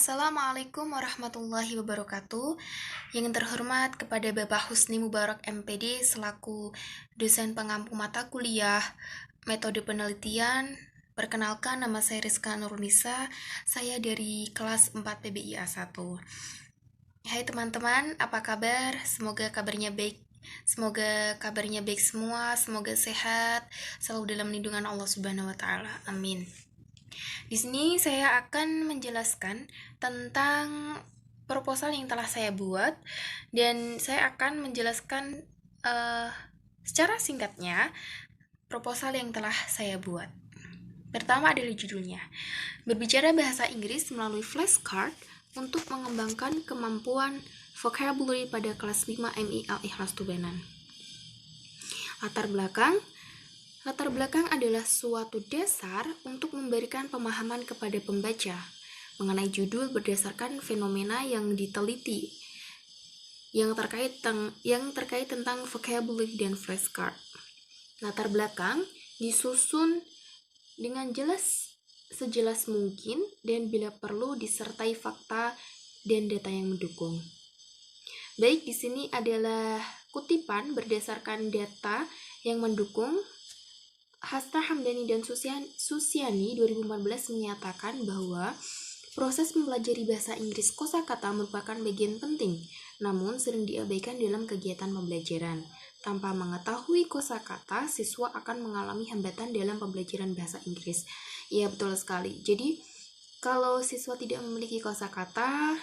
Assalamualaikum warahmatullahi wabarakatuh. Yang terhormat kepada Bapak Husni Mubarak MPD selaku dosen pengampu mata kuliah metode penelitian. Perkenalkan, nama saya Rizka Nurunisa. Saya dari kelas 4 PBIA 1. Hai teman-teman, apa kabar? Semoga kabarnya baik. Semoga kabarnya baik semua, semoga sehat, selalu dalam lindungan Allah Subhanahu wa taala. Amin. Di sini saya akan menjelaskan tentang proposal yang telah saya buat, dan saya akan menjelaskan secara singkatnya proposal yang telah saya buat. Pertama adalah judulnya, berbicara bahasa Inggris melalui flashcard untuk mengembangkan kemampuan vocabulary pada kelas 5 MI Al-Ikhlas Tubanan. Latar belakang adalah suatu dasar untuk memberikan pemahaman kepada pembaca mengenai judul berdasarkan fenomena yang diteliti yang terkait tentang vocabulary dan flashcard. Latar belakang disusun dengan sejelas mungkin dan bila perlu disertai fakta dan data yang mendukung. Baik, di sini adalah kutipan berdasarkan data yang mendukung. Hasta Hamdani dan Susiani 2014 menyatakan bahwa proses mempelajari bahasa Inggris kosakata merupakan bagian penting, namun sering diabaikan dalam kegiatan pembelajaran. Tanpa mengetahui kosakata, siswa akan mengalami hambatan dalam pembelajaran bahasa Inggris. Iya, betul sekali. Jadi, kalau siswa tidak memiliki kosakata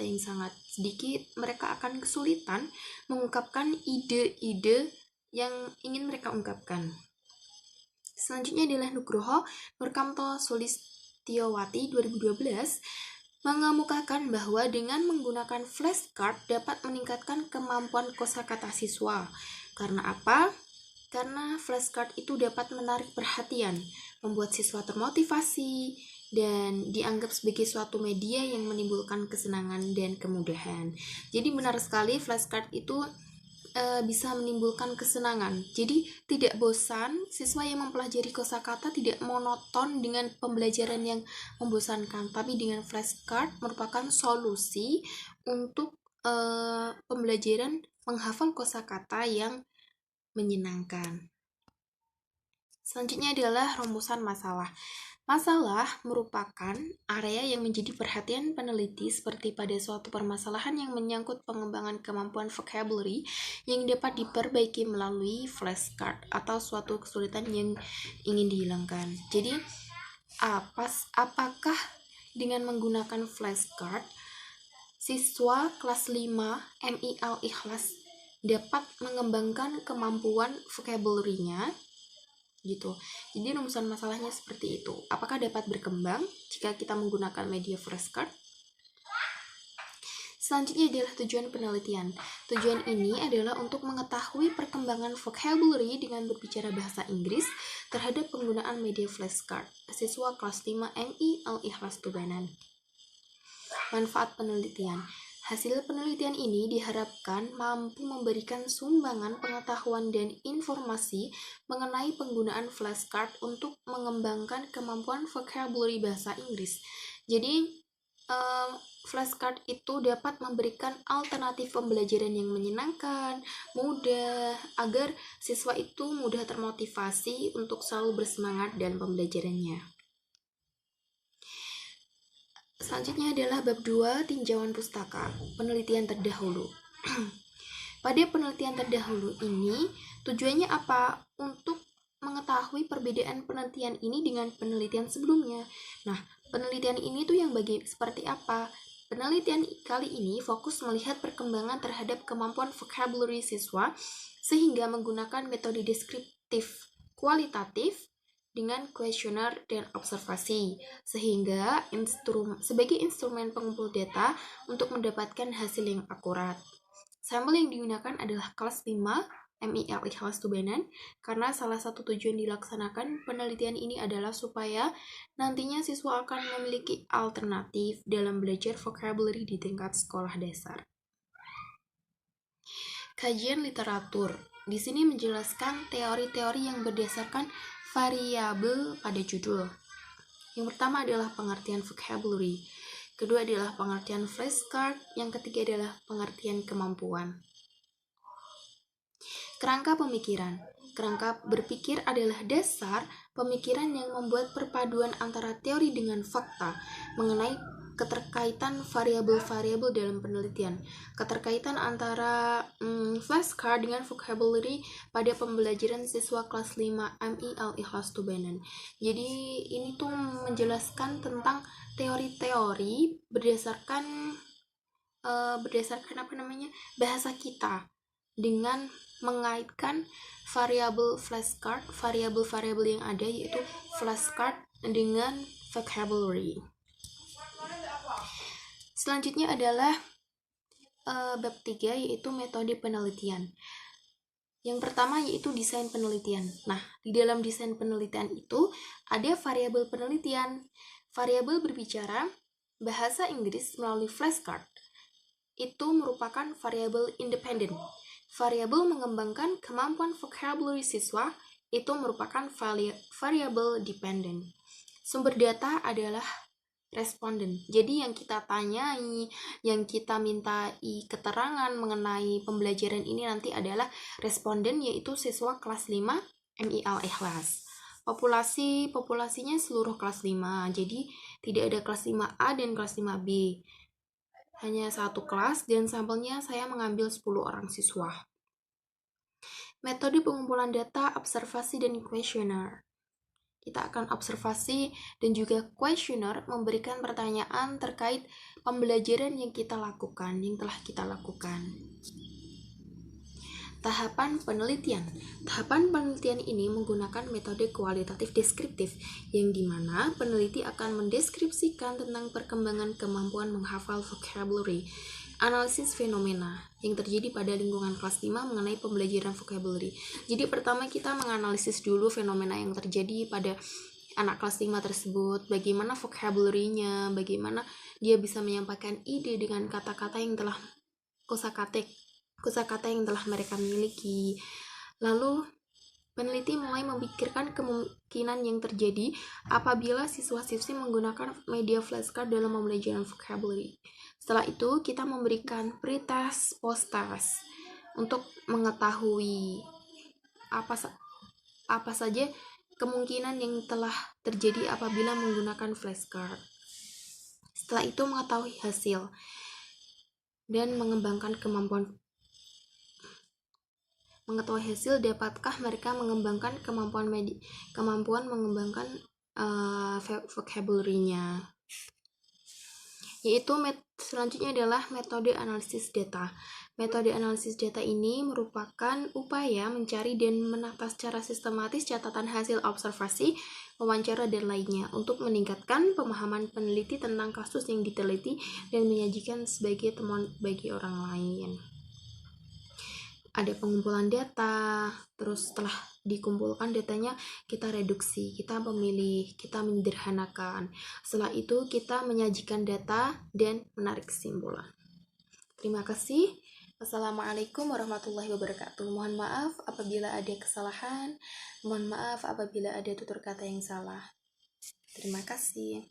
yang sangat sedikit, mereka akan kesulitan mengungkapkan ide-ide yang ingin mereka ungkapkan. Selanjutnya adalah Nugroho Nurkamto Sulistiowati 2012 mengemukakan bahwa dengan menggunakan flashcard dapat meningkatkan kemampuan kosakata siswa. Karena apa? Karena flashcard itu dapat menarik perhatian, membuat siswa termotivasi, dan dianggap sebagai suatu media yang menimbulkan kesenangan dan kemudahan. Jadi benar sekali, flashcard itu bisa menimbulkan kesenangan. Jadi tidak bosan, siswa yang mempelajari kosakata tidak monoton dengan pembelajaran yang membosankan, tapi dengan flashcard merupakan solusi untuk pembelajaran menghafal kosakata yang menyenangkan. Selanjutnya adalah rumusan masalah. Masalah merupakan area yang menjadi perhatian peneliti seperti pada suatu permasalahan yang menyangkut pengembangan kemampuan vocabulary yang dapat diperbaiki melalui flashcard atau suatu kesulitan yang ingin dihilangkan. Jadi, apakah dengan menggunakan flashcard siswa kelas 5 MI Al-Ikhlas dapat mengembangkan kemampuan vocabulary-nya? Gitu. Jadi rumusan masalahnya seperti itu. Apakah dapat berkembang jika kita menggunakan media flashcard? Selanjutnya adalah tujuan penelitian. Tujuan ini adalah untuk mengetahui perkembangan vocabulary dengan berbicara bahasa Inggris terhadap penggunaan media flashcard. Siswa kelas 5 MI Al-Ikhlas Tubanan. Manfaat penelitian. Hasil penelitian ini diharapkan mampu memberikan sumbangan pengetahuan dan informasi mengenai penggunaan flashcard untuk mengembangkan kemampuan vocabulary bahasa Inggris. Jadi, flashcard itu dapat memberikan alternatif pembelajaran yang menyenangkan, mudah, agar siswa itu mudah termotivasi untuk selalu bersemangat dalam pembelajarannya. Selanjutnya adalah bab 2, tinjauan pustaka, penelitian terdahulu. Pada penelitian terdahulu ini, tujuannya apa? Untuk mengetahui perbedaan penelitian ini dengan penelitian sebelumnya. Nah, penelitian ini tuh yang seperti apa? Penelitian kali ini fokus melihat perkembangan terhadap kemampuan vocabulary siswa sehingga menggunakan metode deskriptif kualitatif dengan kuesioner dan observasi, sehingga sebagai instrumen pengumpul data untuk mendapatkan hasil yang akurat. Sampel yang digunakan adalah kelas 5 MI Al-Ikhlas Tubanan, karena salah satu tujuan dilaksanakan penelitian ini adalah supaya nantinya siswa akan memiliki alternatif dalam belajar vocabulary di tingkat sekolah dasar. Kajian literatur. Di sini menjelaskan teori-teori yang berdasarkan variabel pada judul. Yang pertama adalah pengertian vocabulary. kedua adalah pengertian flashcard, yang ketiga adalah pengertian kemampuan. Kerangka pemikiran. Kerangka berpikir adalah dasar pemikiran yang membuat perpaduan antara teori dengan fakta mengenai keterkaitan variabel-variabel dalam penelitian. Keterkaitan antara flashcard dengan vocabulary pada pembelajaran siswa kelas 5 MI Al-Ikhlas Tubanan. Jadi ini tuh menjelaskan tentang teori-teori berdasarkan bahasa kita dengan mengaitkan variabel-variabel yang ada, yaitu flashcard dengan vocabulary. Selanjutnya adalah bab 3, yaitu metode penelitian. Yang pertama yaitu desain penelitian. Nah, di dalam desain penelitian itu ada variabel penelitian. Variabel berbicara bahasa Inggris melalui flashcard. Itu merupakan variabel independen. Variabel mengembangkan kemampuan vocabulary siswa itu merupakan variabel dependent. Sumber data adalah responden. Jadi yang kita tanyai, yang kita mintai keterangan mengenai pembelajaran ini nanti adalah responden, yaitu siswa kelas 5 MI Al-Ikhlas. Populasinya seluruh kelas 5. Jadi tidak ada kelas 5A dan kelas 5B. Hanya satu kelas dan sampelnya saya mengambil 10 orang siswa. Metode pengumpulan data, observasi, dan kuesioner. Kita akan observasi dan juga kuesioner memberikan pertanyaan terkait pembelajaran yang kita lakukan, yang telah kita lakukan. Tahapan penelitian. Tahapan penelitian ini menggunakan metode kualitatif deskriptif, yang dimana peneliti akan mendeskripsikan tentang perkembangan kemampuan menghafal vocabulary, analisis fenomena yang terjadi pada lingkungan kelas 5 mengenai pembelajaran vocabulary. Jadi pertama kita menganalisis dulu fenomena yang terjadi pada anak kelas 5 tersebut, bagaimana vocabulary-nya, bagaimana dia bisa menyampaikan ide dengan kata-kata yang telah kosakata yang telah mereka miliki. Lalu peneliti mulai memikirkan kemungkinan yang terjadi apabila siswa-siswi menggunakan media flashcard dalam pembelajaran vocabulary. Setelah itu kita memberikan pretest, post-test untuk mengetahui apa saja kemungkinan yang telah terjadi apabila menggunakan flashcard. Setelah itu mengetahui hasil dan mengembangkan dapatkah mereka mengembangkan kemampuan mengembangkan vocabulary-nya. Yaitu selanjutnya adalah metode analisis data. Metode analisis data ini merupakan upaya mencari dan menata secara sistematis catatan hasil observasi, wawancara, dan lainnya untuk meningkatkan pemahaman peneliti tentang kasus yang diteliti dan menyajikan sebagai temuan bagi orang lain. Ada pengumpulan data, terus setelah dikumpulkan datanya kita reduksi, kita memilih, kita menyederhanakan. Setelah itu kita menyajikan data dan menarik kesimpulan. Terima kasih. Wassalamualaikum warahmatullahi wabarakatuh. Mohon maaf apabila ada kesalahan, mohon maaf apabila ada tutur kata yang salah. Terima kasih.